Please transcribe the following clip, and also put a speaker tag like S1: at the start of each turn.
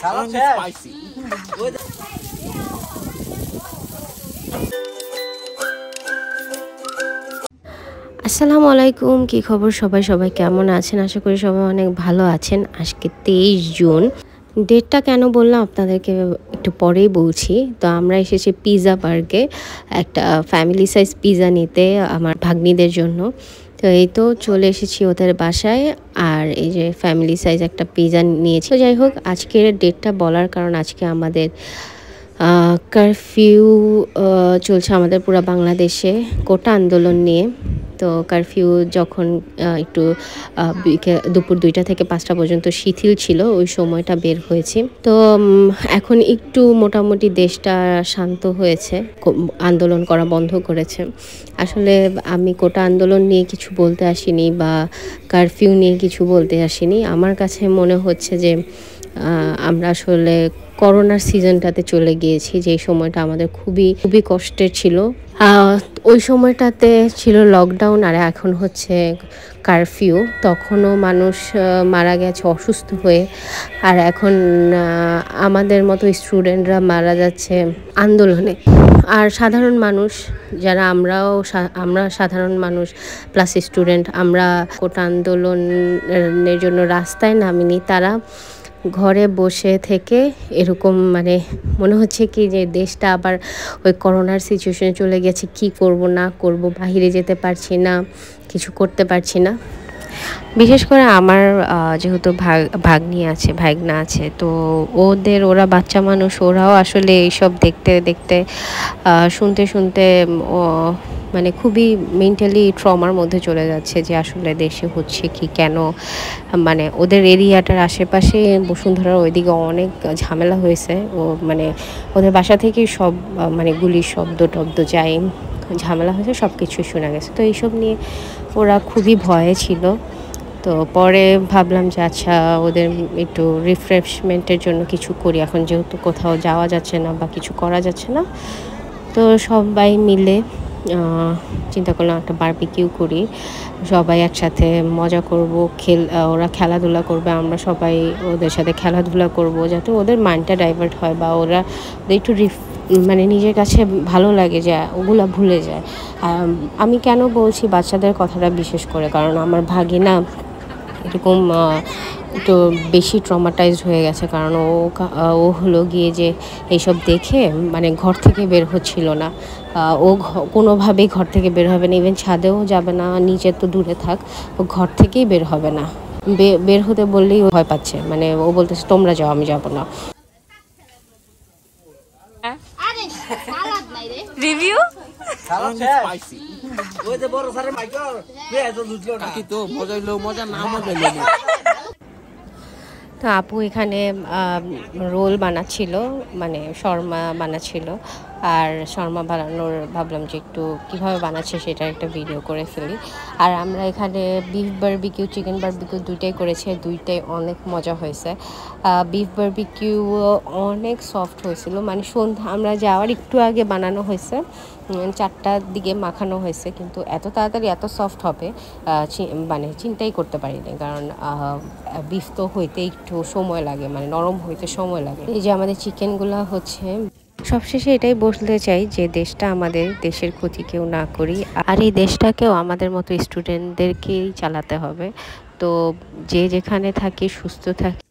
S1: আসসালামু আলাইকুম, কি খবর সবাই? সবাই কেমন আছেন? আশা করি সবাই অনেক ভালো আছেন। আজকে 23 জুন। ডেটটা কেন বললাম আপনাদেরকে একটু পরেই বলছি। তো আমরা এসেছি পিৎজা পার্কে একটা ফ্যামিলি সাইজ পিৎজা নিতে আমার ভাগ্নিদের জন্য। তো এই তো চলে এসেছি ওদের বাসায়, আর এই যে ফ্যামিলি সাইজ একটা পিৎজা নিয়েছি। তো যাই হোক, আজকের ডেটটা বলার কারণ আজকে আমাদের কারফিউ চলছে আমাদের পুরো বাংলাদেশে কোটা আন্দোলন নিয়ে। তো কারফিউ যখন একটু দুপুর 2টা থেকে 5টা পর্যন্ত শিথিল ছিল, ওই সময়টা বের হয়েছি। তো এখন একটু মোটামুটি দেশটা শান্ত হয়েছে, আন্দোলন করা বন্ধ করেছে। আসলে আমি কোটা আন্দোলন নিয়ে কিছু বলতে আসিনি বা কারফিউ নিয়ে কিছু বলতে আসিনি। আমার কাছে মনে হচ্ছে যে আমরা আসলে করোনার সিজনটাতে চলে গিয়েছি, যে সময়টা আমাদের খুবই খুবই কষ্টের ছিল। ওই সময়টাতে ছিল লকডাউন, আর এখন হচ্ছে কারফিউ। তখনও মানুষ মারা গেছে অসুস্থ হয়ে, আর এখন আমাদের মতো স্টুডেন্টরা মারা যাচ্ছে আন্দোলনে। আর সাধারণ মানুষ যারা আমরা সাধারণ মানুষ প্লাস স্টুডেন্ট, আমরা কোটা আন্দোলনের জন্য রাস্তায় নামিনি, তারা ঘরে বসে থেকে এরকম মানে মনে হচ্ছে কি যে দেশটা আবার ওই করোনার সিচুয়েশনে চলে গেছে। কি করব না করব, বাইরে যেতে পারছি না, কিছু করতে পারছি না। বিশেষ করে আমার যেহেতু ভাগ্নি আছে, ভাগনা আছে, তো ওরা বাচ্চা মানুষ, ওরাও আসলে এইসব দেখতে দেখতে শুনতে শুনতে মানে খুবই মেন্টালি ট্রমার মধ্যে চলে যাচ্ছে যে আসলে দেশে হচ্ছে কি, কেন। মানে ওদের এরিয়াটার আশেপাশে বসুন্ধরার ওইদিকে অনেক ঝামেলা হয়েছে। মানে ওদের বাসা থেকেই সব মানে গুলির শব্দ টব্দ যায়, ঝামেলা হয়েছে, সব কিছুই শোনা গেছে। তো এইসব নিয়ে ওরা খুবই ভয়ে ছিল। তো পরে ভাবলাম যে আচ্ছা, ওদের একটু রিফ্রেশমেন্টের জন্য কিছু করি। এখন যেহেতু কোথাও যাওয়া যাচ্ছে না বা কিছু করা যাচ্ছে না, তো সবাই মিলে চিন্তা করলাম একটা বারবিকিউ করি, সবাই একসাথে মজা করব, ওরা খেলাধুলা করবে, আমরা সবাই ওদের সাথে খেলাধুলা করব, যাতে ওদের মাইন্ডটা ডাইভার্ট হয় বা ওরা একটু মানে নিজের কাছে ভালো লাগে, যে ওগুলা ভুলে যায়। আমি কেন বলছি বাচ্চাদের কথাটা বিশেষ করে, কারণ আমার ভাগিনা এরকম একটু বেশি ট্রমাটাইজড হয়ে গেছে। কারণ ও হলো গিয়ে যে এইসব দেখে মানে ঘর থেকে বের হচ্ছিল না। ও কোনোভাবেই ঘর থেকে বের হবে না, ইভেন ছাদেও যাবে না, নিচে তো দূরে থাক, ও ঘর থেকেই বের হবে না। বের হতে বললেই ও ভয় পাচ্ছে, মানে ও বলতেছে তোমরা যাও, আমি যাব না।
S2: রিভিউ
S1: তো আপু এখানে রোল বানাচ্ছিল, মানে শর্মা বানাচ্ছিল। আর শর্মা বানানোর ভাবলাম যে একটু কীভাবে বানাচ্ছে সেটা একটা ভিডিও করে ফেলি। আর আমরা এখানে বিফ বারবিকিউ, চিকেন বারবিকিউ দুইটাই করেছি, দুইটাই অনেক মজা হয়েছে। বিফ বারবিকিউ অনেক সফট হয়েছিল, মানে সন্ধ্যা আমরা যাওয়ার একটু আগে বানানো হয়েছে, 4টার দিকে মাখানো হয়েছে, কিন্তু এত তাড়াতাড়ি এত সফট হবে মানে চিন্তাই করতে পারিনি। কারণ বিফ তো হইতে একটু সময় লাগে, মানে নরম হইতে সময় লাগে। এই যে আমাদের চিকেনগুলো হচ্ছে। সবশেষে এটাই বলতে চাই যে দেশটা আমাদের, দেশের ক্ষতি কেউ না করি, আর এই দেশটাকেও আমাদের মতো স্টুডেন্টদেরকেই চালাতে হবে। তো যে যেখানে থাকি সুস্থ থাকি।